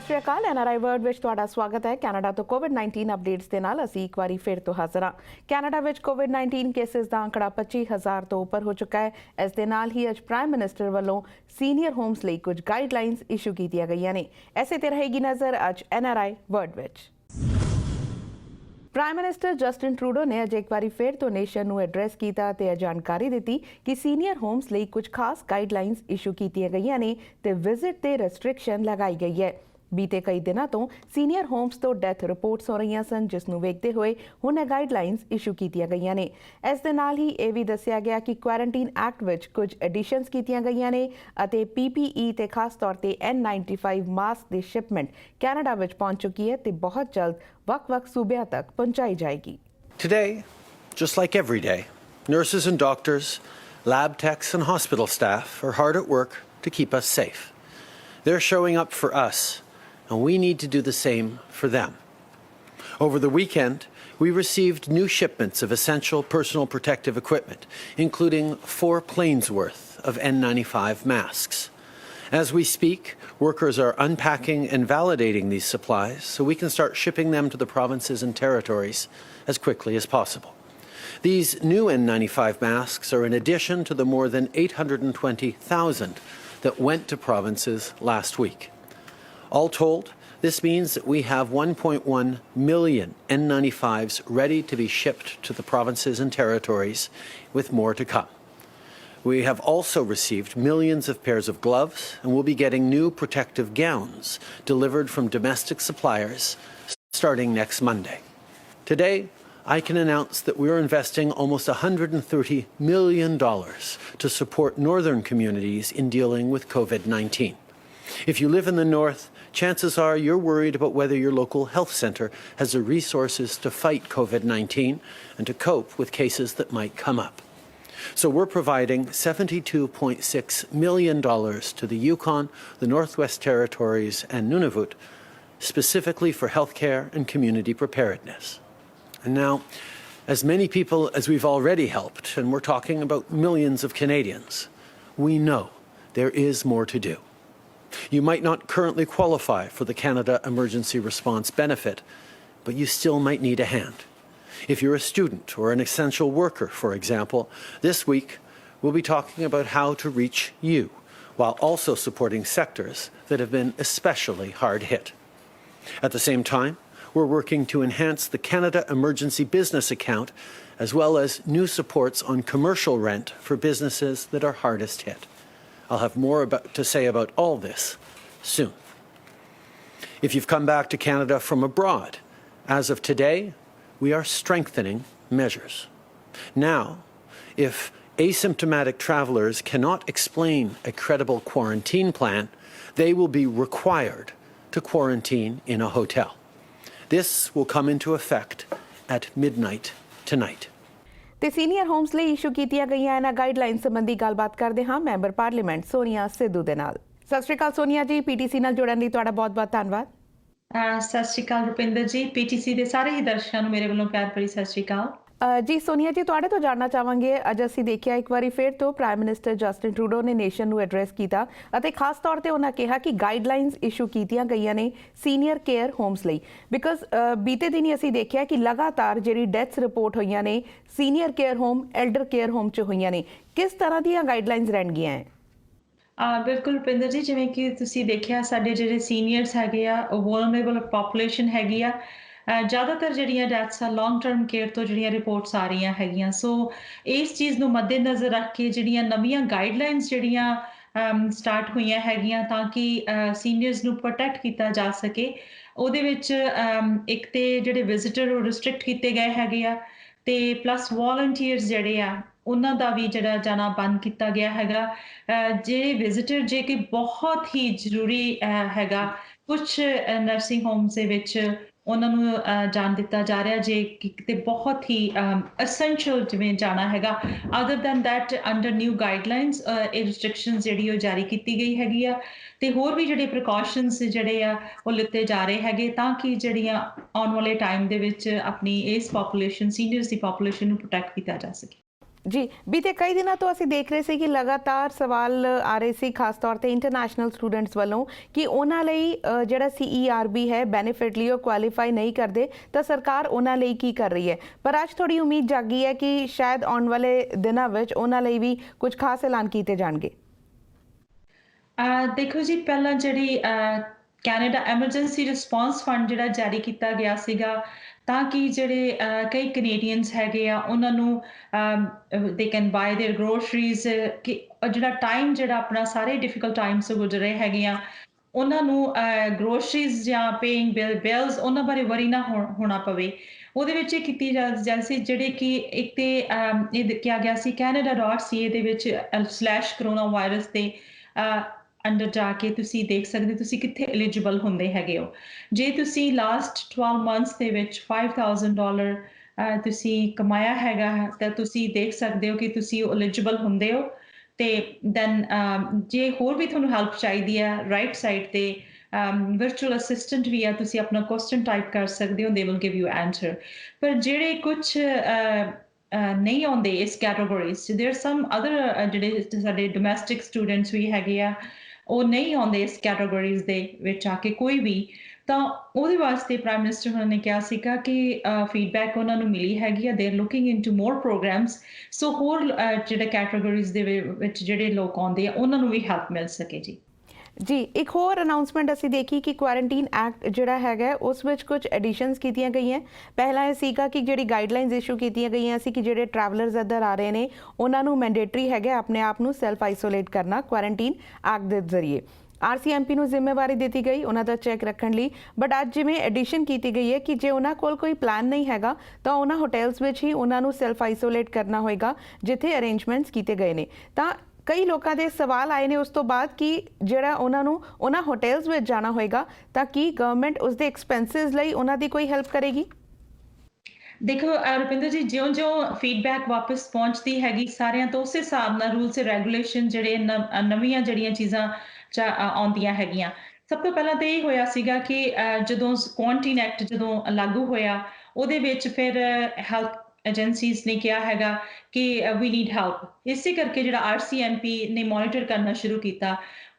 ਸਤਿ ਸ਼੍ਰੀ ਅਕਾਲ NRI world ਵਿੱਚ ਤੁਹਾਡਾ ਸਵਾਗਤ ਹੈ। ਕੈਨੇਡਾ ਤੋਂ ਕੋਵਿਡ-19 ਅਪਡੇਟਸ ਦੇ ਨਾਲ ਅਸੀਂ ਇੱਕ ਵਾਰੀ ਫਿਰ ਤੋਂ ਹਾਜ਼ਰ ਹਾਂ। ਕੈਨੇਡਾ ਵਿੱਚ ਕੋਵਿਡ-19 ਕੇਸਿਸ ਦਾ ਅੰਕੜਾ 25,000 ਤੋਂ ਉੱਪਰ ਹੋ ਚੁੱਕਾ ਹੈ। ਇਸ ਦੇ ਨਾਲ ਹੀ ਅੱਜ ਪ੍ਰਾਈਮ ਮਿਨਿਸਟਰ ਵੱਲੋਂ ਸੀਨੀਅਰ ਹੋਮਸ ਲਈ ਕੁਝ ਗਾਈਡਲਾਈਨਸ ਇਸ਼ੂ ਕੀਤੀਆਂ ਗਈਆਂ ਨੇ। ਐਸੇ ਤੇ ਰਹੇਗੀ ਨਜ਼ਰ ਅੱਜ NRI ਵਰਡ ਵਿੱਚ। ਪ੍ਰਾਈਮ ਮਿਨਿਸਟਰ ਜਸਟਿਨ ਟਰੂਡੋ ਨੇ ਅੱਜ ਇੱਕ ਵਾਰੀ ਫਿਰ ਤੋਂ ਨੇਸ਼ਨ ਨੂੰ ਐਡਰੈਸ ਕੀਤਾ ਤੇ ਜਾਣਕਾਰੀ ਦਿੱਤੀ ਕਿ ਸੀਨੀਅਰ ਹੋਮਸ ਲਈ ਕੁਝ ਖਾਸ ਗਾਈਡਲਾਈਨਸ ਇਸ਼ੂ ਕੀਤੀਆਂ ਗਈਆਂ ਨੇ ਤੇ ਵਿਜ਼ਿਟ ਤੇ ਰੈਸਟ੍ਰਿਕਸ਼ਨ ਲਗਾਈ ਗਈ ਹੈ। ਬੀਤੇ ਕਈ ਦਿਨਾਂ ਤੋਂ ਸੀਨੀਅਰ ਹੋਮਸ ਤੋਂ ਡੈਥ ਰਿਪੋਰਟਸ ਹੋ ਰਹੀਆਂ ਸਨ, ਜਿਸ ਨੂੰ ਵੇਖਦੇ ਹੋਏ ਹੁਣ ਇਹ ਗਾਈਡਲਾਈਨਸ ਇਸ਼ੂ ਕੀਤੀਆਂ ਗਈਆਂ ਨੇ। ਇਸ ਦੇ ਨਾਲ ਹੀ ਇਹ ਵੀ ਦੱਸਿਆ ਗਿਆ ਕਿ ਕੁਆਰੰਟੀਨ ਐਕਟ ਵਿੱਚ ਕੁਝ ਐਡੀਸ਼ਨਸ ਕੀਤੀਆਂ ਗਈਆਂ ਨੇ ਅਤੇ PPE ਤੇ ਖਾਸ ਤੌਰ ਤੇ N95 ਮਾਸਕ ਦੀ ਸ਼ਿਪਮੈਂਟ ਕੈਨੇਡਾ ਵਿੱਚ ਪਹੁੰਚ ਚੁੱਕੀ ਹੈ ਤੇ ਬਹੁਤ ਜਲਦ ਵੱਖ-ਵੱਖ ਸੂਬਿਆਂ ਤੱਕ ਪਹੁੰਚਾਈ ਜਾਏਗੀ। Today, just like every day, nurses and doctors, lab techs and hospital staff are hard at work to keep us safe. They're showing up for us, and we need to do the same for them. Over the weekend, we received new shipments of essential personal protective equipment, including 4 planes worth of N95 masks. As we speak, workers are unpacking and validating these supplies so we can start shipping them to the provinces and territories as quickly as possible. These new N95 masks are in addition to the more than 820,000 that went to provinces last week. All told, this means that we have 1.1 million N95s ready to be shipped to the provinces and territories, with more to come. We have also received millions of pairs of gloves and will be getting new protective gowns delivered from domestic suppliers starting next Monday. Today, I can announce that we are investing almost $130 million to support northern communities in dealing with COVID-19. If you live in the north, chances are you're worried about whether your local health centre has the resources to fight COVID-19 and to cope with cases that might come up. So we're providing $72.6 million to the Yukon, the Northwest Territories and Nunavut, specifically for healthcare and community preparedness. And now, as many people as we've already helped, and we're talking about millions of Canadians, we know there is more to do. You might not currently qualify for the Canada Emergency Response Benefit, but you still might need a hand. If you're a student or an essential worker, for example, this week we'll be talking about how to reach you while also supporting sectors that have been especially hard hit. At the same time, we're working to enhance the Canada Emergency Business Account as well as new supports on commercial rent for businesses that are hardest hit. I'll have more to say about all this soon. If you've come back to Canada from abroad, as of today, we are strengthening measures. Now, if asymptomatic travellers cannot explain a credible quarantine plan, they will be required to quarantine in a hotel. This will come into effect at midnight tonight. ਤੇ senior homes ਲਈ issue ਕੀਤੀਆਂ ਗਈਆਂ ਇਹਨਾਂ guideline ਸੰਬੰਧੀ ਗੱਲਬਾਤ ਕਰਦੇ ਹਾਂ member parliament Sonia Sidhu ਦੇ ਨਾਲ। ਸਤਿ ਸ਼੍ਰੀ ਅਕਾਲ ਸੋਨੀਆ ਜੀ, PTC ਨਾਲ ਜੁੜਨ ਲਈ ਤੁਹਾਡਾ ਬਹੁਤ-ਬਹੁਤ ਧੰਨਵਾਦ। ਸਤਿ ਸ਼੍ਰੀ ਅਕਾਲ ਰੁਪਿੰਦਰ ਜੀ, PTC ਦੇ ਸਾਰੇ ਹੀ ਦਰਸ਼ਕਾਂ ਨੂੰ ਮੇਰੇ ਵੱਲੋਂ ਪਿਆਰ ਭਰੀ ਸਤਿ ਸ਼੍ਰੀ ਅਕਾਲ। ਜੀ ਸੋਨੀਆ ਜੀ, ਤੁਹਾਡੇ ਤੋਂ ਜਾਣਨਾ ਚਾਹਾਂਗੇ, ਅੱਜ ਅਸੀਂ ਦੇਖਿਆ ਇੱਕ ਵਾਰੀ ਫਿਰ ਤੋਂ ਪ੍ਰਾਈਮ ਮਿਨਿਸਟਰ ਜਸਟਿਨ ਟਰੂਡੋ ਨੇ ਨੇਸ਼ਨ ਨੂੰ ਐਡਰੈਸ ਕੀਤਾ ਅਤੇ ਖਾਸ ਤੌਰ ਤੇ ਉਹਨਾਂ ਕਿਹਾ ਕਿ ਗਾਈਡਲਾਈਨਸ ਇਸ਼ੂ ਕੀਤੀਆਂ ਗਈਆਂ ਨੇ ਸੀਨੀਅਰ ਕੇਅਰ ਹੋਮਸ ਲਈ, ਬਿਕਾਜ਼ ਬੀਤੇ ਦਿਨ ਹੀ ਅਸੀਂ ਦੇਖਿਆ ਕਿ ਲਗਾਤਾਰ ਜਿਹੜੀ ਡੈਥਸ ਰਿਪੋਰਟ ਹੋਈਆਂ ਨੇ senior care home, elder care home 'ਚ ਹੋਈਆਂ ਨੇ। ਕਿਸ ਤਰ੍ਹਾਂ ਦੀਆਂ ਗਾਈਡਲਾਈਨਸ ਰਹਿਣਗੀਆਂ ਹੈ? ਬਿਲਕੁਲ ਰੁਪਿੰਦਰ ਜੀ, ਜਿਵੇਂ ਕਿ ਤੁਸੀਂ ਦੇਖਿਆ ਸਾਡੇ ਜਿਹੜੇ ਸੀਨੀਅਰਸ ਹੈਗੇ ਆ, ਵਲਨਰੇਬਲ ਪਾਪੂਲੇਸ਼ਨ ਹੈਗੀ ਆ, ਜ਼ਿਆਦਾਤਰ ਜਿਹੜੀਆਂ ਡੈਥਸ ਆ ਲੌਂਗ ਟਰਮ ਕੇਅਰ ਤੋਂ ਜਿਹੜੀਆਂ ਰਿਪੋਰਟਸ ਆ ਰਹੀਆਂ ਹੈਗੀਆਂ। ਸੋ ਇਸ ਚੀਜ਼ ਨੂੰ ਮੱਦੇਨਜ਼ਰ ਰੱਖ ਕੇ ਜਿਹੜੀਆਂ ਨਵੀਆਂ ਗਾਈਡਲਾਈਨਸ ਜਿਹੜੀਆਂ ਸਟਾਰਟ ਹੋਈਆਂ ਹੈਗੀਆਂ ਤਾਂ ਕਿ ਸੀਨੀਅਰਸ ਨੂੰ ਪ੍ਰੋਟੈਕਟ ਕੀਤਾ ਜਾ ਸਕੇ। ਉਹਦੇ ਵਿੱਚ ਇੱਕ ਤੇ ਜਿਹੜੇ ਵਿਜ਼ਿਟਰ ਉਹ ਰਿਸਟ੍ਰਿਕਟ ਕੀਤੇ ਗਏ ਹੈਗੇ ਆ ਤੇ ਪਲੱਸ ਵੋਲੰਟੀਅਰਸ ਜਿਹੜੇ ਆ ਉਹਨਾਂ ਦਾ ਵੀ ਜਿਹੜਾ ਜਾਣਾ ਬੰਦ ਕੀਤਾ ਗਿਆ ਹੈਗਾ। ਜਿਹੜੇ ਵਿਜ਼ਿਟਰ ਜੇ ਕਿ ਬਹੁਤ ਹੀ ਜ਼ਰੂਰੀ ਹੈਗਾ, ਕੁਛ ਨਰਸਿੰਗ ਹੋਮਸ ਦੇ ਵਿੱਚ ਉਹਨਾਂ ਨੂੰ ਜਾਣ ਦਿੱਤਾ ਜਾ ਰਿਹਾ ਜੇ ਕਿਤੇ ਬਹੁਤ ਹੀ ਅਸੈਂਸ਼ੀਅਲ ਜਿਵੇਂ ਜਾਣਾ ਹੈਗਾ। Other than that under new guidelines ਇਹ ਰਿਸਟ੍ਰਿਕਸ਼ਨਸ ਜਿਹੜੀ ਉਹ ਜਾਰੀ ਕੀਤੀ ਗਈ ਹੈਗੀ ਆ ਤੇ ਹੋਰ ਵੀ ਜਿਹੜੇ ਪ੍ਰੀਕਾਸ਼ਨਸ ਜਿਹੜੇ ਆ ਉਹ ਲਿੱਤੇ ਜਾ ਰਹੇ ਹੈਗੇ ਤਾਂ ਕਿ ਜਿਹੜੀਆਂ ਆਉਣ ਵਾਲੇ ਟਾਈਮ ਦੇ ਵਿੱਚ ਆਪਣੀ ਇਸ ਪਾਪੂਲੇਸ਼ਨ ਸੀਨੀਅਰਸ ਦੀ ਪਾਪੂਲੇਸ਼ਨ ਨੂੰ ਪ੍ਰੋਟੈਕਟ ਕੀਤਾ ਜਾ ਸਕੇ। ਜੀ ਬੀਤੇ ਕਈ ਦਿਨਾਂ ਤੋਂ ਅਸੀਂ ਦੇਖ ਰਹੇ ਸੀ ਕਿ ਲਗਾਤਾਰ ਸਵਾਲ ਆ ਰਹੇ ਸੀ ਖਾਸ ਤੌਰ ਤੇ ਇੰਟਰਨੈਸ਼ਨਲ ਸਟੂਡੈਂਟਸ ਵੱਲੋਂ ਕਿ ਉਹਨਾਂ ਲਈ ਜਿਹੜਾ CERB ਹੈ ਬੈਨੀਫਿਟ ਲਈ ਉਹ ਕੁਆਲੀਫਾਈ ਨਹੀਂ ਕਰਦੇ ਤਾਂ ਸਰਕਾਰ ਉਹਨਾਂ ਲਈ ਕੀ ਕਰ ਰਹੀ ਹੈ। ਪਰ ਅੱਜ ਥੋੜੀ ਉਮੀਦ ਜਾਗੀ ਹੈ ਕਿ ਸ਼ਾਇਦ ਆਉਣ ਵਾਲੇ ਦਿਨਾਂ ਵਿੱਚ ਉਹਨਾਂ ਲਈ ਵੀ ਕੁਝ ਖਾਸ ਐਲਾਨ ਕੀਤੇ ਜਾਣਗੇ। ਦੇਖੋ ਜੀ, ਪਹਿਲਾਂ ਜਿਹੜੀ ਕੈਨੇਡਾ ਐਮਰਜੈਂਸੀ ਰਿਸਪੌਂਸ ਫੰਡ ਜਿਹੜਾ ਜਾਰੀ ਕੀਤਾ ਗਿਆ ਸੀਗਾ ਤਾਂ ਕਿ ਜਿਹੜੇ ਕਈ ਕੈਨੇਡੀਅਨਸ ਹੈਗੇ ਆ ਉਹਨਾਂ ਨੂੰ they can bye there groceries ਕਿ ਜਿਹੜਾ ਟਾਈਮ ਜਿਹੜਾ ਆਪਣਾ ਸਾਰੇ ਡਿਫਿਕਲਟ ਟਾਈਮਸ ਤੋਂ ਗੁਜ਼ਰ ਰਹੇ ਹੈਗੇ ਆ ਉਹਨਾਂ ਨੂੰ ਗਰੋਸਰੀਜ਼ ਜਾਂ ਪੇਇੰਗ ਬਿਲਸ ਉਹਨਾਂ ਬਾਰੇ ਵਰੀ ਨਾ ਹੋਣਾ ਪਵੇ। ਉਹਦੇ ਵਿੱਚ ਇਹ ਕੀਤੀ ਜਾਂਦੀ ਸੀ ਜਿਹੜੇ ਕਿ ਇੱਕ ਤੇ ਇਹ ਕਿਹਾ ਗਿਆ ਸੀ canada.ca ਦੇ ਵਿੱਚ /coronavirus ਤੇ ਅੰਡਰ ਜਾ ਕੇ ਤੁਸੀਂ ਦੇਖ ਸਕਦੇ ਤੁਸੀਂ ਕਿੱਥੇ ਐਲੀਜੀਬਲ ਹੁੰਦੇ ਹੈਗੇ ਹੋ। ਜੇ ਤੁਸੀਂ ਲਾਸਟ 12 ਮੰਥਸ ਦੇ ਵਿੱਚ $5,000 ਤੁਸੀਂ ਕਮਾਇਆ ਹੈਗਾ ਤਾਂ ਤੁਸੀਂ ਦੇਖ ਸਕਦੇ ਹੋ ਕਿ ਤੁਸੀਂ ਐਲੀਜੀਬਲ ਹੁੰਦੇ ਹੋ। ਤੇ ਦੈਨ ਜੇ ਹੋਰ ਵੀ ਤੁਹਾਨੂੰ ਹੈਲਪ ਚਾਹੀਦੀ ਹੈ ਰਾਈਟ ਸਾਈਡ ਤੇ virtual assistant ਵੀ ਆ, ਤੁਸੀਂ ਆਪਣਾ ਕੁਐਸਚਨ ਟਾਈਪ ਕਰ ਸਕਦੇ ਹੋ, they will give you answer। ਪਰ ਜਿਹੜੇ ਕੁਝ ਨਹੀਂ ਆਉਂਦੇ ਇਸ ਕੈਟਾਗਰੀਜ਼ 'ਚ, there are some other ਜਿਹੜੇ ਸਾਡੇ ਡੋਮੈਸਟਿਕ ਸਟੂਡੈਂਟਸ ਵੀ ਹੈਗੇ ਆ ਉਹ ਨਹੀਂ ਆਉਂਦੇ ਇਸ ਕੈਟਾਗਰੀਜ਼ ਦੇ ਵਿੱਚ ਆ ਕੇ ਕੋਈ ਵੀ, ਤਾਂ ਉਹਦੇ ਵਾਸਤੇ ਪ੍ਰਾਈਮ ਮਿਨਿਸਟਰ ਹੋਣਾ ਨੇ ਕਿਹਾ ਸੀਗਾ ਕਿ ਫੀਡਬੈਕ ਉਹਨਾਂ ਨੂੰ ਮਿਲੀ ਹੈਗੀ ਆ, they are looking into more programs so ਹੋਰ ਜਿਹੜੇ ਕੈਟਾਗਰੀਜ਼ ਦੇ ਵਿੱਚ ਜਿਹੜੇ ਲੋਕ ਆਉਂਦੇ ਆ ਉਹਨਾਂ ਨੂੰ ਵੀ ਹੈਲਪ ਮਿਲ ਸਕੇ ਜੀ। ਜੀ ਇੱਕ ਹੋਰ ਅਨਾਉਂਸਮੈਂਟ ਅਸੀਂ ਦੇਖੀ ਕਿ ਕੁਆਰੰਟੀਨ ਐਕਟ ਜਿਹੜਾ ਹੈਗਾ ਉਸ ਵਿੱਚ ਕੁਝ ਐਡੀਸ਼ਨਸ ਕੀਤੀਆਂ ਗਈਆਂ। ਪਹਿਲਾਂ ਇਹ ਸੀਗਾ ਕਿ ਜਿਹੜੀ ਗਾਈਡਲਾਈਨਸ ਇਸ਼ੂ ਕੀਤੀਆਂ ਗਈਆਂ ਸੀ ਕਿ ਜਿਹੜੇ ਟਰੈਵਲਰਸ ਇੱਧਰ ਆ ਰਹੇ ਨੇ ਉਹਨਾਂ ਨੂੰ ਮੈਂਡੇਟਰੀ ਹੈਗਾ ਆਪਣੇ ਆਪ ਨੂੰ ਸੈਲਫ ਆਈਸੋਲੇਟ ਕਰਨਾ ਕੁਆਰੰਟੀਨ ਐਕਟ ਦੇ ਜ਼ਰੀਏ। RCMP ਨੂੰ ਜ਼ਿੰਮੇਵਾਰੀ ਦਿੱਤੀ ਗਈ ਉਹਨਾਂ ਦਾ ਚੈੱਕ ਰੱਖਣ ਲਈ। ਬਟ ਅੱਜ ਜਿਵੇਂ ਐਡੀਸ਼ਨ ਕੀਤੀ ਗਈ ਹੈ ਕਿ ਜੇ ਉਹਨਾਂ ਕੋਲ ਕੋਈ ਪਲਾਨ ਨਹੀਂ ਹੈਗਾ ਤਾਂ ਉਹਨਾਂ ਹੋਟਲਸ ਵਿੱਚ ਹੀ ਉਹਨਾਂ ਨੂੰ ਸੈਲਫ ਆਈਸੋਲੇਟ ਕਰਨਾ ਹੋਏਗਾ ਜਿੱਥੇ ਅਰੇਂਜਮੈਂਟਸ ਕੀਤੇ ਗਏ ਨੇ। ਤਾਂ ਕਈ ਲੋਕਾਂ ਦੇ ਸਵਾਲ ਆਏ ਨੇ ਉਸ ਤੋਂ ਬਾਅਦ ਕਿ ਜਿਹੜਾ ਉਹਨਾਂ ਨੂੰ ਉਹਨਾਂ ਹੋਟਲਸ ਵਿੱਚ ਜਾਣਾ ਹੋਏਗਾ ਤਾਂ ਕੀ ਗਵਰਨਮੈਂਟ ਉਸਦੇ ਐਕਸਪੈਂਸਿਸ ਲਈ ਉਹਨਾਂ ਦੀ ਕੋਈ ਹੈਲਪ ਕਰੇਗੀ? ਦੇਖੋ ਰੁਪਿੰਦਰ ਜੀ, ਜਿਉਂ-ਜਿਉਂ ਫੀਡਬੈਕ ਵਾਪਸ ਪਹੁੰਚਦੀ ਹੈਗੀ ਸਾਰਿਆਂ ਤੋਂ ਉਸ ਹਿਸਾਬ ਨਾਲ ਰੂਲਸ ਤੇ ਰੈਗੂਲੇਸ਼ਨ ਜਿਹੜੇ ਨਵੀਆਂ ਜਿਹੜੀਆਂ ਚੀਜ਼ਾਂ ਆਉਂਦੀਆਂ ਹੈਗੀਆਂ। ਸਭ ਤੋਂ ਪਹਿਲਾਂ ਤਾਂ ਇਹ ਹੋਇਆ ਸੀਗਾ ਕਿ ਜਦੋਂ ਕੁਆਰੰਟੀਨ ਐਕਟ ਜਦੋਂ ਲਾਗੂ ਹੋਇਆ ਉਹਦੇ ਵਿੱਚ ਫਿਰ ਹੈਲਥ ਏਜੰਸੀਜ਼ ਨੇ ਕਿਹਾ ਹੈਗਾ ਕਿ ਵੀ ਨੀਡ ਹੈਲਪ। ਇਸੇ ਕਰਕੇ ਜਿਹੜਾ RCMP ਨੇ ਮੋਨੀਟਰ ਕਰਨਾ ਸ਼ੁਰੂ ਕੀਤਾ।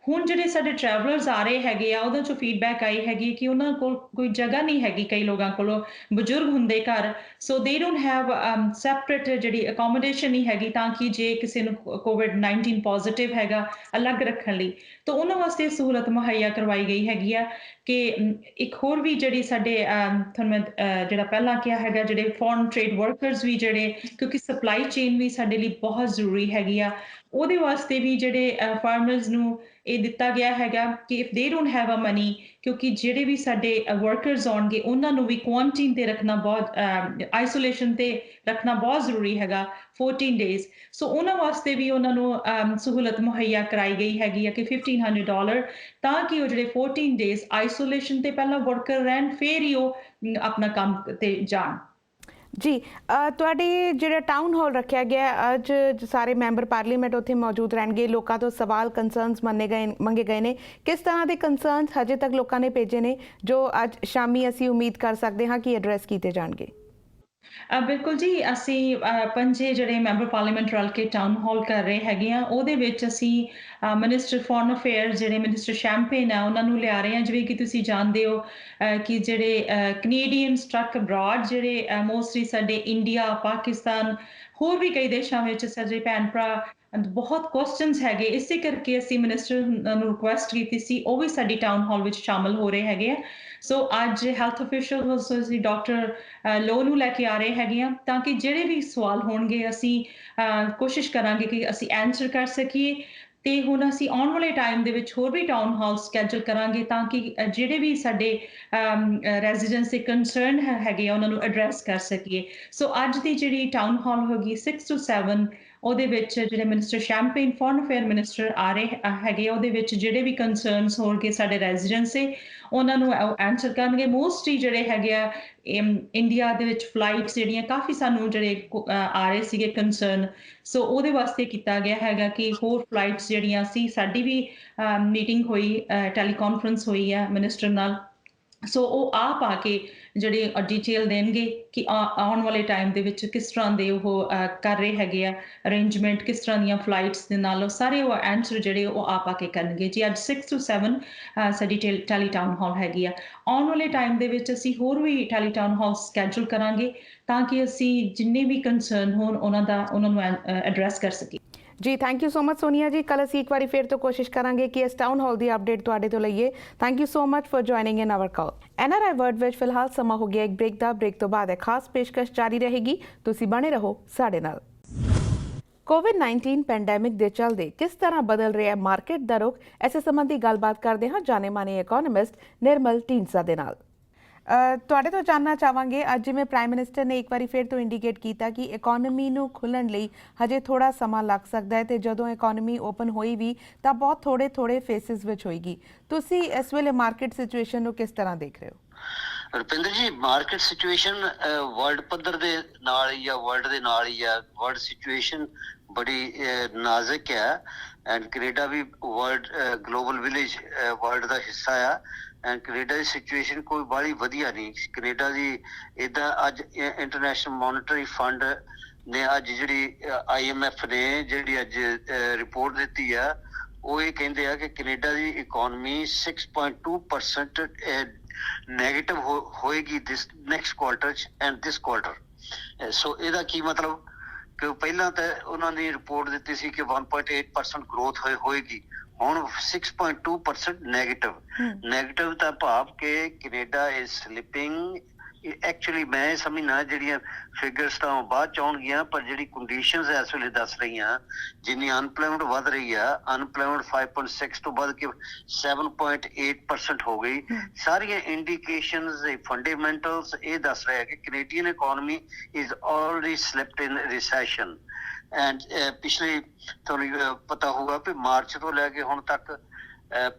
ਹੁਣ ਜਿਹੜੇ ਸਾਡੇ ਟਰੈਵਲਰਸ ਆ ਰਹੇ ਹੈਗੇ ਆ ਉਹਦੇ ਚੋਂ ਫੀਡਬੈਕ ਆਈ ਹੈਗੀ ਕਿ ਉਹਨਾਂ ਕੋਲ ਕੋਈ ਜਗ੍ਹਾ ਨਹੀਂ ਹੈਗੀ, ਕਈ ਲੋਕਾਂ ਕੋਲੋਂ ਬਜ਼ੁਰਗ ਹੁੰਦੇ ਘਰ, ਸੋ ਦੇ ਡੋਨਟ ਹੈਵ ਸੈਪਰੇਟ ਜਿਹੜੀ ਅਕੋਮੋਡੇਸ਼ਨ ਨਹੀਂ ਹੈਗੀ ਤਾਂ ਕਿ ਜੇ ਕਿਸੇ ਨੂੰ COVID-19 ਪੋਜ਼ਿਟਿਵ ਹੈਗਾ ਅਲੱਗ ਰੱਖਣ ਲਈ, ਤਾਂ ਉਹਨਾਂ ਵਾਸਤੇ ਸਹੂਲਤ ਮੁਹੱਈਆ ਕਰਵਾਈ ਗਈ ਹੈਗੀ ਆ ਕਿ ਇੱਕ ਹੋਰ ਵੀ ਜਿਹੜੀ ਸਾਡੇ ਤੁਹਾਨੂੰ ਮੈਂ ਜਿਹੜਾ ਪਹਿਲਾਂ ਕਿਹਾ ਹੈਗਾ ਜਿਹੜੇ ਫੋਰਨ ਟ੍ਰੇਡ ਵਰਕਰਸ ਵੀ ਜਿਹੜੇ ਕਿਉਂਕਿ ਸਪਲਾਈ ਚੇਨ ਵੀ ਸਾਡੇ ਲਈ ਬਹੁਤ ਜ਼ਰੂਰੀ ਹੈਗੀ ਆ, ਉਹਦੇ ਵਾਸਤੇ ਵੀ ਜਿਹੜੇ ਫਾਰਮਰਸ ਨੂੰ ਇਹ ਦਿੱਤਾ ਗਿਆ ਹੈਗਾ ਕਿ if they don't have a money, ਕਿਉਂਕਿ ਜਿਹੜੇ ਵੀ ਸਾਡੇ ਵਰਕਰਸ ਆਉਣਗੇ ਉਹਨਾਂ ਨੂੰ ਵੀ ਕੁਆਰੰਟੀਨ ਤੇ ਰੱਖਣਾ ਬਹੁਤ ਆਈਸੋਲੇਸ਼ਨ ਤੇ ਰੱਖਣਾ ਬਹੁਤ ਜ਼ਰੂਰੀ ਹੈਗਾ 14 ਡੇਜ਼। ਸੋ ਉਹਨਾਂ ਵਾਸਤੇ ਵੀ ਉਹਨਾਂ ਨੂੰ ਸਹੂਲਤ ਮੁਹੱਈਆ ਕਰਾਈ ਗਈ ਹੈਗੀ ਆ ਕਿ $1,500 ਤਾਂ ਕਿ ਉਹ ਜਿਹੜੇ 14 ਡੇਜ਼ ਆਈਸੋਲੇਸ਼ਨ ਤੇ ਪਹਿਲਾਂ ਵਰਕਰ ਰਹਿਣ ਫਿਰ ਹੀ ਉਹ ਆਪਣਾ ਕੰਮ ਤੇ ਜਾਣ। ਜੀ ਤੁਹਾਡੇ ਜਿਹੜਾ ਟਾਊਨ ਹਾਲ ਰੱਖਿਆ ਗਿਆ ਅੱਜ ਸਾਰੇ ਮੈਂਬਰ ਪਾਰਲੀਮੈਂਟ ਉੱਥੇ ਮੌਜੂਦ ਰਹਿਣਗੇ, ਲੋਕਾਂ ਤੋਂ ਸਵਾਲ ਕੰਸਰਨਸ ਮੰਗੇ ਗਏ ਨੇ। ਕਿਸ ਤਰ੍ਹਾਂ ਦੇ ਕੰਸਰਨਸ ਹਜੇ ਤੱਕ ਲੋਕਾਂ ਨੇ ਭੇਜੇ ਨੇ ਜੋ ਅੱਜ ਸ਼ਾਮੀ ਅਸੀਂ ਉਮੀਦ ਕਰ ਸਕਦੇ ਹਾਂ ਕਿ ਐਡਰੈਸ ਕੀਤੇ ਜਾਣਗੇ? ਬਿਲਕੁਲ ਜੀ, ਅਸੀਂ ਪੰਜੇ ਜਿਹੜੇ ਮੈਂਬਰ ਪਾਰਲੀਮੈਂਟ ਰਲ ਕੇ ਟਾਊਨ ਹਾਲ ਕਰ ਰਹੇ ਹੈਗੇ ਆ ਉਹਦੇ ਵਿੱਚ ਅਸੀਂ ਮਿਨਿਸਟਰ ਫੋਰਨ ਅਫੇਅਰਸ ਜਿਹੜੇ ਮਿਨਿਸਟਰ ਸ਼ੈਂਪੇਨ ਆ ਉਹਨਾਂ ਨੂੰ ਲਿਆ ਰਹੇ ਹਾਂ। ਜਿਵੇਂ ਕਿ ਤੁਸੀਂ ਜਾਣਦੇ ਹੋ ਕਿ ਜਿਹੜੇ ਕੈਨੇਡੀਅਨ ਸਟਰਕ ਅਬਰਾਡ ਜਿਹੜੇ ਮੋਸਟਲੀ ਸਾਡੇ ਇੰਡੀਆ, ਪਾਕਿਸਤਾਨ, ਹੋਰ ਵੀ ਕਈ ਦੇਸ਼ਾਂ ਵਿੱਚ ਸਾਡੇ ਭੈਣ ਭਰਾ ਬਹੁਤ ਕੁਐਸਚਨਸ ਹੈਗੇ, ਇਸੇ ਕਰਕੇ ਅਸੀਂ ਮਿਨਿਸਟਰ ਨੂੰ ਰਿਕੁਐਸਟ ਕੀਤੀ ਸੀ ਉਹ ਵੀ ਸਾਡੀ ਟਾਊਨ ਹਾਲ ਵਿੱਚ ਸ਼ਾਮਲ ਹੋ ਰਹੇ ਹੈਗੇ ਆ। ਸੋ ਅੱਜ ਹੈਲਥ ਅਫੀਸ਼ੀਅਲ ਅਸੀਂ ਡਾਕਟਰ ਲੋ ਨੂੰ ਲੈ ਕੇ ਆ ਰਹੇ ਹੈਗੇ ਆ ਤਾਂ ਕਿ ਜਿਹੜੇ ਵੀ ਸਵਾਲ ਹੋਣਗੇ ਅਸੀਂ ਕੋਸ਼ਿਸ਼ ਕਰਾਂਗੇ ਕਿ ਅਸੀਂ ਆਨਸਰ ਕਰ ਸਕੀਏ। ਤੇ ਹੁਣ ਅਸੀਂ ਆਉਣ ਵਾਲੇ ਟਾਈਮ ਦੇ ਵਿੱਚ ਹੋਰ ਵੀ ਟਾਊਨ ਹਾਲ ਸਕੈਜੂਲ ਕਰਾਂਗੇ ਤਾਂ ਕਿ ਜਿਹੜੇ ਵੀ ਸਾਡੇ ਰੈਜ਼ੀਡੈਂਟਸ ਦੇ ਕੰਸਰਨ ਹੈਗੇ ਆ ਉਹਨਾਂ ਨੂੰ ਐਡਰੈਸ ਕਰ ਸਕੀਏ। ਸੋ ਅੱਜ ਦੀ ਜਿਹੜੀ ਟਾਊਨ ਹਾਲ ਹੋਗੀ 6 to 7 ਉਹਦੇ ਵਿੱਚ ਜਿਹੜੇ minister champagne foreign affair minister ਆ ਰਹੇ ਹੈਗੇ ਉਹਦੇ ਵਿੱਚ ਜਿਹੜੇ ਵੀ ਕੰਸਰਨਸ ਹੋਣਗੇ ਸਾਡੇ ਰੈਜ਼ੀਡੈਂਟਸ ਦੇ ਉਹਨਾਂ ਨੂੰ ਆਨਸਰ ਕਰਨਗੇ। ਮੋਸਟਲੀ ਜਿਹੜੇ ਹੈਗੇ ਆ ਇੰਡੀਆ ਦੇ ਵਿੱਚ ਫਲਾਈਟਸ ਜਿਹੜੀਆਂ ਕਾਫੀ ਸਾਨੂੰ ਜਿਹੜੇ ਆ ਰਹੇ ਸੀਗੇ ਕੰਸਰਨ, ਸੋ ਉਹਦੇ ਵਾਸਤੇ ਕੀਤਾ ਗਿਆ ਹੈਗਾ ਕਿ ਹੋਰ ਫਲਾਈਟਸ ਜਿਹੜੀਆਂ ਸੀ ਸਾਡੀ ਵੀ ਮੀਟਿੰਗ ਹੋਈ, ਟੈਲੀਕਾਨਫਰੰਸ ਹੋਈ ਹੈ ਮਿਨਿਸਟਰ ਨਾਲ ਸੋ ਉਹ ਆਪ ਆ ਕੇ ਜਿਹੜੇ ਡਿਟੇਲ ਦੇਣਗੇ ਕਿ ਆਉਣ ਵਾਲੇ ਟਾਈਮ ਦੇ ਵਿੱਚ ਕਿਸ ਤਰ੍ਹਾਂ ਦੇ ਉਹ ਕਰ ਰਹੇ ਹੈਗੇ ਆ ਅਰੇਂਜਮੈਂਟ, ਕਿਸ ਤਰ੍ਹਾਂ ਦੀਆਂ ਫਲਾਈਟਸ ਦੇ ਨਾਲ, ਉਹ ਸਾਰੇ ਉਹ ਆਨਸਰ ਜਿਹੜੇ ਉਹ ਆਪ ਆ ਕੇ ਕਰਨਗੇ ਜੀ। ਅੱਜ 6 to 7 ਸਾਡੀ ਟੈਲੀ ਟਾਊਨ ਹਾਲ ਹੈਗੀ ਆ। ਆਉਣ ਵਾਲੇ ਟਾਈਮ ਦੇ ਵਿੱਚ ਅਸੀਂ ਹੋਰ ਵੀ ਟੈਲੀ ਟਾਊਨ ਹਾਲ ਸਕੈਜੂਲ ਕਰਾਂਗੇ ਤਾਂ ਕਿ ਅਸੀਂ ਜਿੰਨੇ ਵੀ ਕੰਸਰਨ ਹੋਣ ਉਹਨਾਂ ਨੂੰ ਐਡਰੈਸ ਕਰ ਸਕੀਏ। ਜੀ thank you so much Sonia ਜੀ। ਕੱਲ੍ਹ ਅਸੀਂ ਇੱਕ ਵਾਰੀ ਫਿਰ ਤੋਂ ਕੋਸ਼ਿਸ਼ ਕਰਾਂਗੇ ਕਿ ਇਸ ਟਾਊਨ ਹਾਲ ਦੀ ਅਪਡੇਟ ਤੁਹਾਡੇ ਤੋਂ ਲਈਏ। Thank you so much for joining in our call. NRI world ਵਿੱਚ ਫਿਲਹਾਲ ਸਮਾਂ ਹੋ ਗਿਆ ਇੱਕ ਬ੍ਰੇਕ ਦਾ। ਬ੍ਰੇਕ ਤੋਂ ਬਾਅਦ ਇੱਕ ਖਾਸ ਪੇਸ਼ਕਸ਼ ਜਾਰੀ ਰਹੇਗੀ, ਤੁਸੀਂ ਬਣੇ ਰਹੋ ਸਾਡੇ ਨਾਲ। ਕੋਵਿਡ-19 ਪੈਂਡੈਮਿਕ ਦੇ ਚੱਲਦੇ ਕਿਸ ਤਰ੍ਹਾਂ ਬਦਲ ਰਿਹਾ ਮਾਰਕੀਟ ਦਾ ਰੁਖ, ਇਸੇ ਸੰਬੰਧੀ ਗੱਲਬਾਤ ਕਰਦੇ ਹਾਂ ਜਾਣੇ ਮਾਨੇ ਇਕੋਨੋਮਿਸਟ ਨਿਰਮਲ ਢੀਂਡਸਾ ਦੇ ਨਾਲ। ਤੁਹਾਡੇ ਤੋਂ ਜਾਣਨਾ ਚਾਹਾਂਗੇ, ਅੱਜ ਜਿਵੇਂ ਪ੍ਰਾਈਮ ਮਿਨਿਸਟਰ ਨੇ ਇੱਕ ਵਾਰੀ ਫਿਰ ਤੋਂ ਇੰਡੀਕੇਟ ਕੀਤਾ ਕਿ ਇਕੋਨਮੀ ਨੂੰ ਖੁੱਲ੍ਹਣ ਲਈ ਹਜੇ ਥੋੜ੍ਹਾ ਸਮਾਂ ਲੱਗ ਸਕਦਾ ਹੈ ਤੇ ਜਦੋਂ ਇਕੋਨਮੀ ਓਪਨ ਹੋਈ ਵੀ ਤਾਂ ਬਹੁਤ ਥੋੜ੍ਹੇ ਫੇਸਿਸ ਵਿੱਚ ਹੋਏਗੀ। ਤੁਸੀਂ ਇਸ ਵੇਲੇ ਮਾਰਕੀਟ ਸਿਚੁਏਸ਼ਨ ਨੂੰ ਕਿਸ ਤਰ੍ਹਾਂ ਦੇਖ ਰਹੇ ਹੋ? ਰੁਪਿੰਦਰ ਜੀ, ਮਾਰਕੀਟ ਸਿਚੁਏਸ਼ਨ ਵਰਲਡ ਪੱਧਰ ਦੇ ਨਾਲ ਹੀ ਆ, ਵਰਲਡ ਦੇ ਨਾਲ ਹੀ ਆ। ਵਰਲਡ ਸਿਚੁਏਸ਼ਨ ਬੜੀ ਨਾਜ਼ੁਕ ਹੈ ਐਂਡ ਕੈਨੇਡਾ ਵੀ ਵਰਲਡ ਗਲੋਬਲ ਵਿਲੇਜ ਵਰਲਡ ਦਾ ਹਿੱਸਾ ਆ ਐਂਡ ਕੈਨੇਡਾ ਦੀ ਸਿਚੁਏਸ਼ਨ ਕੋਈ ਬਾਹਲੀ ਵਧੀਆ ਨਹੀਂ। ਕੈਨੇਡਾ ਦੀ ਇੱਦਾਂ ਅੱਜ ਇੰਟਰਨੈਸ਼ਨਲ ਮੋਨੀਟਰੀ ਫੰਡ ਨੇ ਅੱਜ ਜਿਹੜੀ IMF ਨੇ ਜਿਹੜੀ ਅੱਜ ਰਿਪੋਰਟ ਦਿੱਤੀ ਆ, ਉਹ ਇਹ ਕਹਿੰਦੇ ਆ ਕਿ ਕੈਨੇਡਾ ਦੀ ਇਕੋਨਮੀ 6.2% ਨੈਗੇਟਿਵ ਹੋਏਗੀ this next quarter and this quarter. So ਇਹਦਾ ਕੀ ਮਤਲਬ ਕਿ ਪਹਿਲਾਂ ਤਾਂ ਉਹਨਾਂ ਨੇ ਰਿਪੋਰਟ ਦਿੱਤੀ ਸੀ ਕਿ 1.8% ਗਰੋਥ ਹੋਏਗੀ, ਹੁਣ 6.2% ਨੈਗੇਟਿਵ ਦਾ ਭਾਵ ਕਿ ਕੈਨੇਡਾ ਇਜ਼ ਸਲਿਪਿੰਗ। ਐਕਚੁਅਲੀ ਮੈਂ ਸਮਝਣਾ ਜਿਹੜੀਆਂ ਫਿਗਰਸ ਤਾਂ ਬਾਅਦ ਚ ਆਉਣਗੀਆਂ, ਪਰ ਜਿਹੜੀ ਕੰਡੀਸ਼ਨਸ ਇਸ ਵੇਲੇ ਦੱਸ ਰਹੀਆਂ, ਜਿੰਨੀ ਅਨਪਲੋਇਮੈਂਟ ਵੱਧ ਰਹੀ ਆ, ਅਨਪਲੋਇਮੈਂਟ 5.6 ਤੋਂ ਵੱਧ ਕੇ 7.8% ਹੋ ਗਈ। ਸਾਰੀਆਂ ਇੰਡੀਕੇਸ਼ਨਸ ਫੰਡਾਮੈਂਟਲਸ ਇਹ ਦੱਸ ਰਿਹਾ ਕਿ Canadian economy is already slipped in recession and ਪਿਛਲੇ ਤੁਹਾਨੂੰ ਪਤਾ ਹੋਊਗਾ ਕਿ ਮਾਰਚ ਤੋਂ ਲੈ ਕੇ ਹੁਣ ਤੱਕ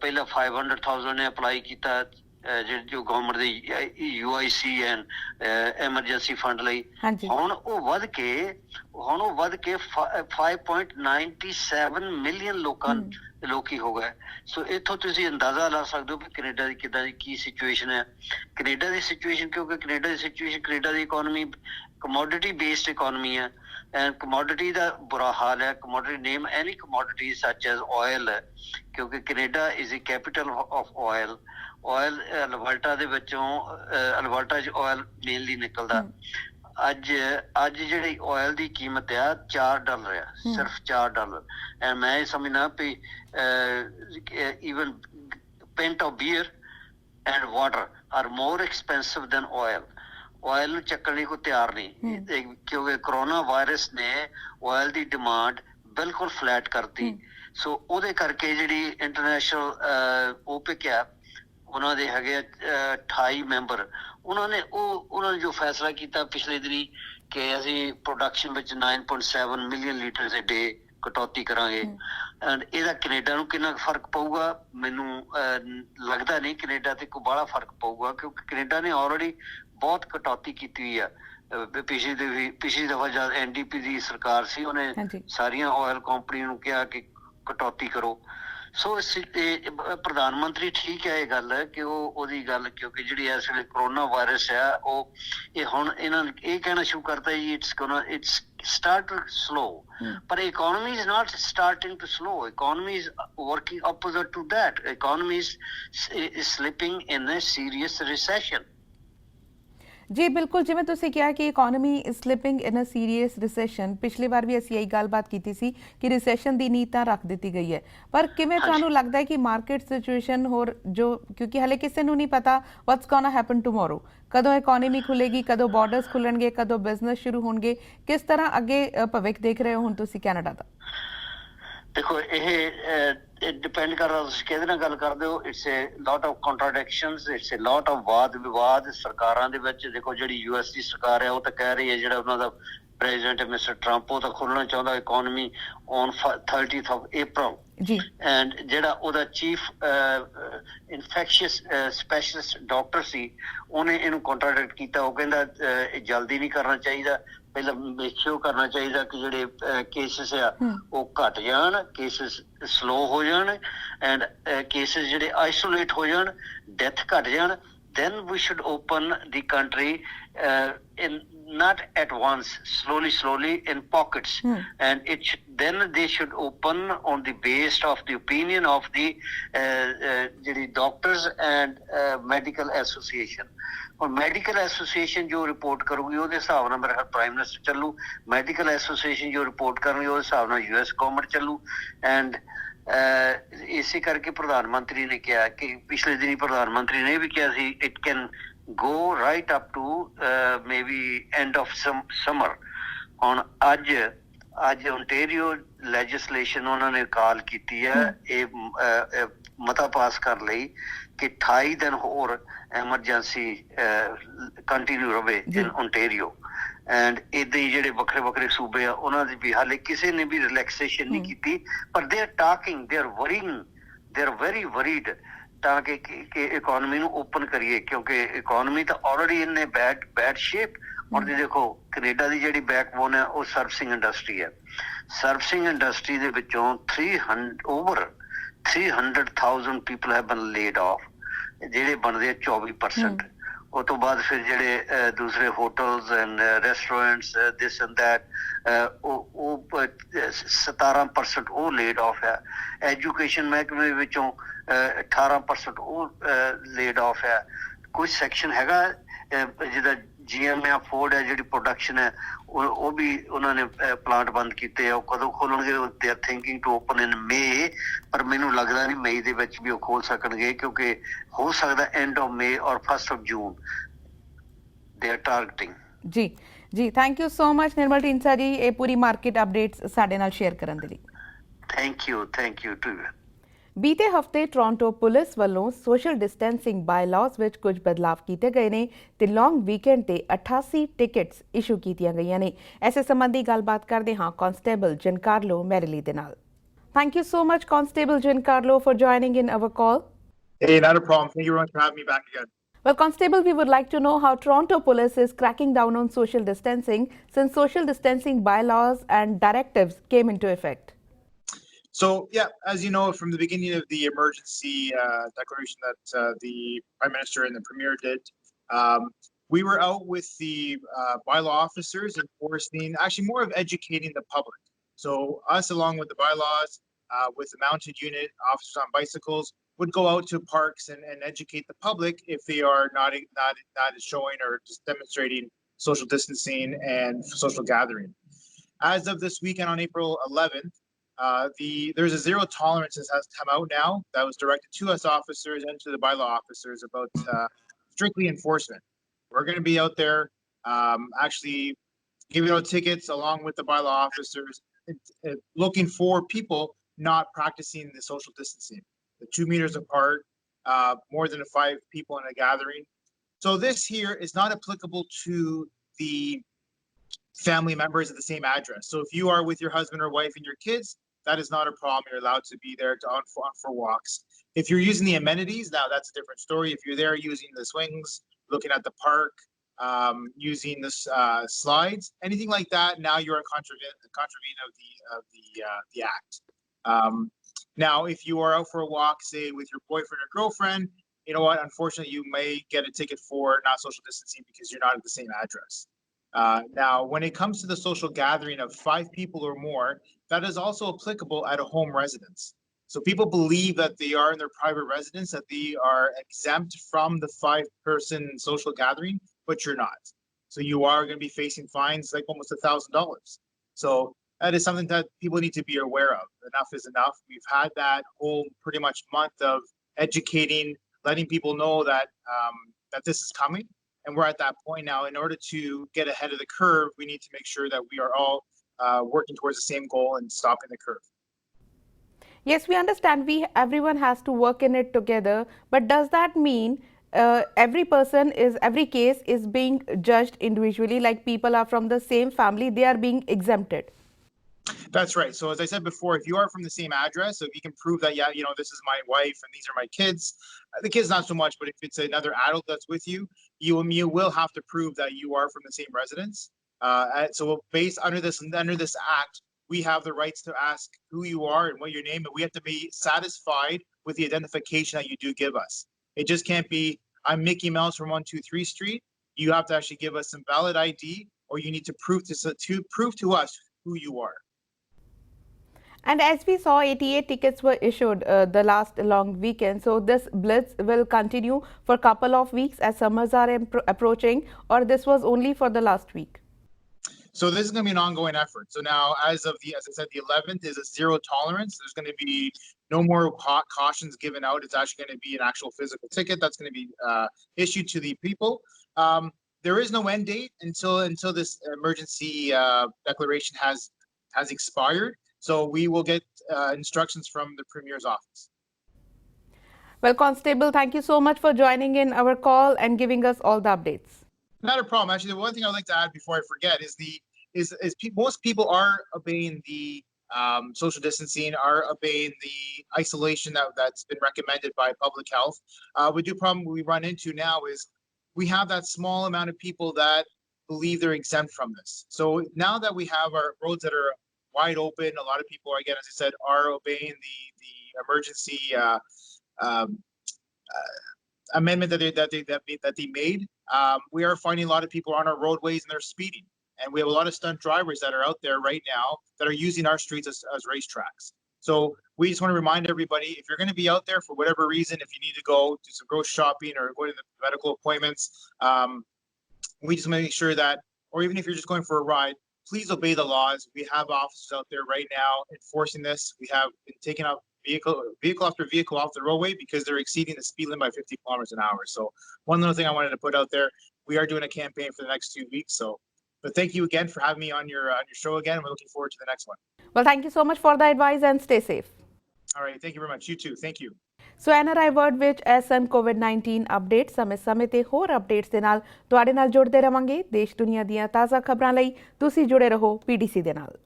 ਪਹਿਲਾਂ 500,000 ਨੇ ਅਪਲਾਈ ਕੀਤਾ ਜੋ ਗਵਰਨਮੈਂਟ ਦੇ UIC ਐਂਡ ਐਮਰਜੈਂਸੀ ਫੰਡ ਲਈ। ਹੁਣ ਉਹ ਵੱਧ ਕੇ 5.97 ਮਿਲੀਅਨ ਲੋਕੀ ਹੋ ਗਏ। ਸੋ ਇੱਥੋਂ ਤੁਸੀਂ ਅੰਦਾਜ਼ਾ ਲਾ ਸਕਦੇ ਹੋ ਕਿ ਕੈਨੇਡਾ ਦੀ ਕਿੱਦਾਂ ਦੀ ਕੀ ਸਿਚੁਏਸ਼ਨ ਹੈ। ਕੈਨੇਡਾ ਦੀ ਸਿਚੁਏਸ਼ਨ ਕਿਉਂਕਿ ਕੈਨੇਡਾ ਦੀ ਇਕੋਨਮੀ ਕਮੋਡਿਟੀ ਬੇਸਡ ਇਕੋਨਮੀ ਹੈ ਐਂਡ ਕਮੋਡਿਟੀ ਦਾ ਬੁਰਾ ਹਾਲ ਹੈ। ਕਮੋਡਿਟੀ ਨੇਮ ਐਨੀ ਕਮੋਡਿਟੀ ਸੱਚ ਐਜ਼ ਆਇਲ ਹੈ, ਕਿਉਂਕਿ Canada is a capital of oil. Oil Alberta ਦੇ ਵਿੱਚੋਂ ਅਲਬਰਟਾ 'ਚ ਆਇਲ ਮੇਨਲੀ ਨਿਕਲਦਾ। ਅੱਜ ਜਿਹੜੀ ਆਇਲ ਦੀ ਕੀਮਤ ਆ $4 ਆ, ਸਿਰਫ $4। ਐਂਡ ਮੈਂ ਇਹ ਸਮਝਣਾ ਵੀ even pint of beer and water are more expensive than oil. Oil ਨੂੰ ਚੱਕਣ ਲਈ ਕੋਈ ਤਿਆਰ ਨਹੀਂ, ਕਿਉਂਕਿ ਕਰੋਨਾ ਵਾਇਰਸ ਨੇ ਆਇਲ ਦੀ ਡਿਮਾਂਡ ਬਿਲਕੁਲ ਫਲੈਟ ਕਰਤੀ। ਸੋ ਉਹਦੇ ਕਰਕੇ ਜਿਹੜੀ ਇੰਟਰਨੈਸ਼ਨਲ OPEC ਆ, ਉਹਨਾਂ ਦੇ ਹੈਗੇ 28 ਮੈਂਬਰ, ਉਹਨਾਂ ਨੇ ਜੋ ਫੈਸਲਾ ਕੀਤਾ ਪਿਛਲੇ ਦਿਨੀ ਕਿ ਅਸੀਂ ਪ੍ਰੋਡਕਸ਼ਨ ਵਿੱਚ 9.7 ਮਿਲੀਅਨ ਲੀਟਰ ਡੇ ਕਟੌਤੀ ਕਰਾਂਗੇ। ਐਂਡ ਇਹਦਾ ਕੈਨੇਡਾ ਨੂੰ ਕਿੰਨਾ ਫਰਕ ਪਊਗਾ ਮੈਨੂੰ ਲੱਗਦਾ ਨਹੀਂ ਕੈਨੇਡਾ ਤੇ ਕੋਈ ਬਾਹਲਾ ਫਰਕ ਪਊਗਾ, ਕਿਉਂਕਿ ਕੈਨੇਡਾ ਨੇ ਆਲਰੇਡੀ ਬਹੁਤ ਕਟੌਤੀ ਕੀਤੀ ਹੋਈ ਆ। ਪਿਛਲੀ ਦਫਾ ਜਦ NDP ਦੀ ਸਰਕਾਰ ਸੀ, ਉਹਨੇ ਸਾਰੀਆਂ ਆਇਲ ਕੰਪਨੀ ਨੂੰ ਕਿਹਾ ਕਿ ਕਟੌਤੀ ਕਰੋ। ਸੋ ਪ੍ਰਧਾਨ ਮੰਤਰੀ ਠੀਕ ਹੈ ਇਹ ਗੱਲ ਕਿ ਉਹਦੀ ਗੱਲ, ਕਿਉਂਕਿ ਜਿਹੜੀ ਇਸ ਵੇਲੇ ਕਰੋਨਾ ਵਾਇਰਸ ਆ ਇਹ ਹੁਣ ਇਹਨਾਂ ਨੇ ਇਹ ਕਹਿਣਾ ਸ਼ੁਰੂ ਕਰਤਾ ਜੀ it's start slow, but economy is not starting to slow. Economy is working opposite to that. Economy is slipping in a serious recession. ਜੀ ਬਿਲਕੁਲ, ਜਿਵੇਂ ਤੁਸੀਂ ਕਿਹਾ ਕਿ economy is slipping in a serious recession. ਪਿਛਲੀ ਵਾਰ ਵੀ ਅਸੀਂ ਇਹੀ ਗੱਲਬਾਤ ਕੀਤੀ ਸੀ ਕਿ ਰਿਸੈਸ਼ਨ ਦੀ ਨੀਤ ਤਾਂ ਰੱਖ ਦਿੱਤੀ ਗਈ ਹੈ, ਪਰ ਕਿਵੇਂ ਤੁਹਾਨੂੰ ਲੱਗਦਾ ਹੈ ਕਿ ਮਾਰਕੀਟ ਸਿਚੁਏਸ਼ਨ ਹੋਰ ਜੋ, ਕਿਉਂਕਿ ਹਲੇ ਕਿਸੇ ਨੂੰ ਨਹੀਂ ਪਤਾ ਵਾਟਸ ਗੋਨਾ ਹੈਪਨ ਟੂਮੋਰੋ, ਕਦੋਂ ਇਕੋਨਮੀ ਖੁੱਲੇਗੀ, ਕਦੋਂ ਬਾਰਡਰਸ ਖੁੱਲਣਗੇ, ਕਦੋਂ ਬਿਜ਼ਨਸ ਸ਼ੁਰੂ ਹੋਣਗੇ, ਕਿਸ ਤਰ੍ਹਾਂ ਅੱਗੇ ਭਵਿੱਖ ਦੇਖ ਰਹੇ ਹੋ ਹੁਣ ਤੁਸੀਂ ਕੈਨੇਡਾ ਦਾ? ਦੇਖੋ ਇਹ ਡਿਪੈਂਡ ਕਰਦਾ ਤੁਸੀਂ ਕਿਹਦੇ ਨਾਲ ਗੱਲ ਕਰਦੇ ਹੋ। It's a lot of contradictions, it's a lot of ਵਾਦ ਵਿਵਾਦ ਸਰਕਾਰਾਂ ਦੇ ਵਿੱਚ। ਦੇਖੋ ਜਿਹੜੀ US ਦੀ ਸਰਕਾਰ ਹੈ ਉਹ ਤਾਂ ਕਹਿ ਰਹੀ ਹੈ, ਜਿਹੜਾ ਉਹਨਾਂ ਦਾ ਪ੍ਰੈਜ਼ੀਡੈਂਟ ਮਿਸਟਰ ਟਰੰਪ, ਉਹ ਤਾਂ ਖੋਲ੍ਹਣਾ ਚਾਹੁੰਦਾ economy on 30th of April ਜੀ। ਐਂਡ ਜਿਹੜਾ ਉਹਦਾ ਚੀਫ ਇਨਫੈਕਸ਼ੀਅਸ ਸਪੈਸ਼ਲਿਸਟ ਡਾਕਟਰ ਸੀ, ਉਹਨੇ ਇਹਨੂੰ ਕੰਟਰਾਡਿਕਟ ਕੀਤਾ। ਉਹ ਕਹਿੰਦਾ ਇਹ ਜਲਦੀ ਨਹੀਂ ਕਰਨਾ ਚਾਹੀਦਾ, ਪਹਿਲਾਂ ਮੇਕ ਕਰਨਾ ਚਾਹੀਦਾ ਕਿ ਜਿਹੜੇ ਕੇਸਿਸ ਆ ਉਹ ਘੱਟ ਜਾਣ, ਕੇਸਿਸ ਸਲੋ ਹੋ ਜਾਣ ਐਂਡ ਕੇਸਿਸ ਜਿਹੜੇ ਆਈਸੋਲੇਟ ਹੋ ਜਾਣ, ਡੈਥ ਘੱਟ ਜਾਣ, then we should open the country in not at once, slowly in pockets, and then they should open on the base of the opinion of the doctors and medical association. और medical association जो report करूगी ਉਹਦੇ ਹਿਸਾਬ ਨਾਲ ਮੇਰਾ prime minister ਚੱਲੂ medical association ਜੋ report ਕਰਨਗੇ ਉਹਦੇ ਹਿਸਾਬ ਨਾਲ ਯੂਐਸ ਗਵਰਨਮੈਂਟ ਚੱਲੂ ਐਂਡ ਇਸੇ ਕਰਕੇ ਪ੍ਰਧਾਨ ਮੰਤਰੀ ਨੇ ਕਿਹਾ ਕਿ ਪਿਛਲੇ ਦਿਨੀ ਪ੍ਰਧਾਨ ਮੰਤਰੀ ਨੇ ਵੀ ਕਿਹਾ ਸੀ it can go right up to maybe end of summer. ਹੁਣ ਅੱਜ ਓਨਟਾਰੀਓ ਲੈਜਿਸਲੇਸ਼ਨ ਉਹਨਾਂ ਨੇ ਕਾਲ ਕੀਤੀ ਹੈ ਇਹ ਮਤਾ ਪਾਸ ਕਰ ਲਈ ਕਿ 28 ਦਿਨ ਹੋਰ ਐਮਰਜੈਂਸੀ ਕੰਟੀਨਿਊ ਰਵੇ ਇਨ ਓਨਟਾਰੀਓ ਐਂਡ ਇਦਾਂ ਹੀ ਜਿਹੜੇ ਵੱਖਰੇ ਵੱਖਰੇ ਸੂਬੇ ਆ ਉਹਨਾਂ ਦੀ ਵੀ ਹਾਲੇ ਕਿਸੇ ਨੇ ਵੀ ਰਿਲੈਕਸੇਸ਼ਨ ਨਹੀਂ ਕੀਤੀ ਪਰ ਦੇ ਆਰ ਵੈਰੀ ਵਰੀਡ ਤਾਂ ਕਿ ਇਕੋਨਮੀ ਨੂੰ ਓਪਨ ਕਰੀਏ ਕਿਉਂਕਿ ਇਕੋਨਮੀ ਤਾਂ ਆਲਰੇਡੀ ਇਨ ਬੈਡ ਸ਼ੇਪ ਔਰ ਦੇਖੋ ਕੈਨੇਡਾ ਦੀ ਜਿਹੜੀ ਬੈਕਬੋਨ ਹੈ ਉਹ ਸਰਵਿਸਿੰਗ ਇੰਡਸਟਰੀ ਹੈ ਸਰਵਿਸਿੰਗ ਇੰਡਸਟਰੀ ਦੇ ਵਿੱਚੋਂ 300,000 people have been laid of ਜਿਹੜੇ ਬਣਦੇ 24% ਉਹ ਤੋਂ ਬਾਅਦ ਫਿਰ ਜਿਹੜੇ ਦੂਸਰੇ hotels and restaurants this and that ਉਹ 17% ਉਹ ਲੇਡ ਆਫ ਹੈ ਐਜੂਕੇਸ਼ਨ ਮਹਿਕਮੇ ਵਿੱਚੋਂ 18% ਉਹ ਲੇਡ ਆਫ ਹੈ ਕੁਝ ਸੈਕਸ਼ਨ ਹੈਗਾ ਜਿਹਦਾ GMA ਫੋਰਡ ਹੈ ਜਿਹੜੀ ਪ੍ਰੋਡਕਸ਼ਨ ਹੈ ਉਹ ਵੀ ਉਹਨਾਂ ਨੇ ਪਲਾਂਟ ਬੰਦ ਕੀਤੇ ਆ ਉਹ ਕਦੋਂ ਖੋਲਣਗੇ they are thinking to open in May ਪਰ ਮੈਨੂੰ ਲੱਗਦਾ ਨਹੀਂ ਮਈ ਦੇ ਵਿੱਚ ਵੀ ਉਹ ਖੋਲ ਸਕਣਗੇ ਕਿਉਂਕਿ ਹੋ ਸਕਦਾ ਐਂਡ ਆਫ ਮੇ ਔਰ 1st of June they are targeting ਜੀ ਥੈਂਕ ਯੂ ਸੋ ਮਚ ਨਿਰਮਲ ਢੀਂਡਸਾ ਜੀ ਇਹ ਪੂਰੀ ਮਾਰਕੀਟ ਅਪਡੇਟਸ ਸਾਡੇ ਨਾਲ ਸ਼ੇਅਰ ਕਰਨ ਦੇ ਲਈ ਥੈਂਕ ਯੂ ਟੂ ਯੂ ਬੀਤੇ ਹਫਤੇ ਟੋਰਾਂਟੋ ਪੁਲਿਸ ਵੱਲੋਂ ਸੋਸ਼ਲ ਡਿਸਟੈਂਸਿੰਗ ਬਾਇਲਾਜ਼ ਵਿੱਚ ਕੁਝ ਬਦਲਾਵ ਕੀਤੇ ਗਏ ਨੇ ਤੇ ਲੌਂਗ ਵੀਕਐਂਡ ਤੇ 88 ਟਿਕਟਸ ਇਸ਼ੂ ਕੀਤੀਆਂ ਗਈਆਂ ਨੇ ਐਸੇ ਸੰਬੰਧੀ ਗੱਲਬਾਤ ਕਰਦੇ ਹਾਂ ਕਾਂਸਟੇਬਲ ਜਨਕਾਰਲੋ ਮੈਰਲੀ ਦੇ ਨਾਲ thank you so much constable Giancarlo for joining in our call. Hey, not a problem. Thank you very much for having me back again. Well, Constable, we would like to know how Toronto Police is cracking down on social distancing since social distancing bylaws and directives came into effect. So, yeah, as you know, from the beginning of the emergency declaration that the Prime Minister and the Premier did, we were out with the bylaw officers enforcing, actually more of educating the public. So us, along with the bylaws, with the mounted unit, officers on bicycles, would go out to parks and educate the public if they are not showing or just demonstrating social distancing and social gathering. As of this weekend on April 11th, there's a zero tolerance that has come out now that was directed to us officers and to the bylaw officers about strictly enforcement. We're going to be out there actually giving out tickets along with the bylaw officers, looking for people not practicing the social distancing, the 2 meters apart, more than 5 people in a gathering. So this here is not applicable to the family members at the same address. So if you are with your husband or wife and your kids, that is not a problem. You're allowed to be there for walks. If you're using the amenities, now that's a different story. If you're there using the swings, looking at the park, using the slides, anything like that, now you're in contravene of the act. Now, if you are out for a walk, say with your boyfriend or girlfriend, you know what? Unfortunately, you may get a ticket for not social distancing because you're not at the same address. Now, when it comes to the social gathering of 5 people or more, that is also applicable at a home residence. So people believe that they are in their private residence, that they are exempt from the 5-person social gathering, but you're not. So you are going to be facing fines like almost $1,000. So that is something that people need to be aware of. Enough is enough. We've had that whole pretty much month of educating, letting people know that that this is coming. And we're at that point now. In order to get ahead of the curve, we need to make sure that we are all working towards the same goal and stopping the curve. Yes, we understand everyone has to work in it together, but does that mean every case is being judged individually, like people are from the same family, they are being exempted? That's right. So as I said before, if you are from the same address, so if you can prove that, yeah, you know, this is my wife and these are my kids, the kids not so much, but if it's another adult that's with you, you will have to prove that you are from the same residence. So based under this act, we have the rights to ask who you are and what your name, and we have to be satisfied with the identification that you do give us. It just can't be, I'm Mickey Mouse from 123 Street, you have to actually give us some valid ID, or you need to prove to us who you are. And as we saw, 88 tickets were issued the last long weekend. So this blitz will continue for a couple of weeks as summers are approaching, or this was only for the last week? So this is going to be an ongoing effort. So now, as I said, the 11th is a zero tolerance. There's going to be no more cautions given out. It's actually going to be an actual physical ticket that's going to be issued to the people. There is no end date until this emergency declaration has expired. So we will get instructions from the Premier's office. Well, Constable, thank you so much for joining in our call and giving us all the updates. Not a problem. Actually, the one thing I'd like to add before I forget is most people are obeying the social distancing, are obeying the isolation that's been recommended by public health. Problem we run into now is we have that small amount of people that believe they're exempt from this. So now that we have our roads that are wide open, a lot of people, again, as I said, are obeying the emergency amendment that they made. We are finding a lot of people on our roadways and they're speeding. And we have a lot of stunt drivers that are out there right now that are using our streets as racetracks. So we just want to remind everybody, if you're going to be out there for whatever reason, if you need to go do some grocery shopping or go to the medical appointments, we just want to make sure that, or even if you're just going for a ride, please obey the laws. We have officers out there right now enforcing this. We have been taking out vehicle after vehicle off the roadway because they're exceeding the speed limit by 50 kilometers an hour. So one little thing I wanted to put out there, we are doing a campaign for the next 2 weeks. But thank you again for having me on your show again. We're looking forward to the next one. Well, thank you so much for the advice and stay safe. All right. Thank you very much. You too. Thank you. So NRI world ਵਿੱਚ ਐਸਨ ਕੋਵਿਡ-19 update ਸਮੇਂ ਤੇ ਹੋਰ updates ਦੇ ਨਾਲ ਤੁਹਾਡੇ ਨਾਲ ਜੁੜਦੇ ਰਵਾਂਗੇ। ਦੇਸ਼ ਦੁਨੀਆ ਦੀਆਂ ਤਾਜ਼ਾ ਖਬਰਾਂ ਲਈ ਤੁਸੀਂ ਜੁੜੇ ਰਹੋ PDC ਦੇ ਨਾਲ।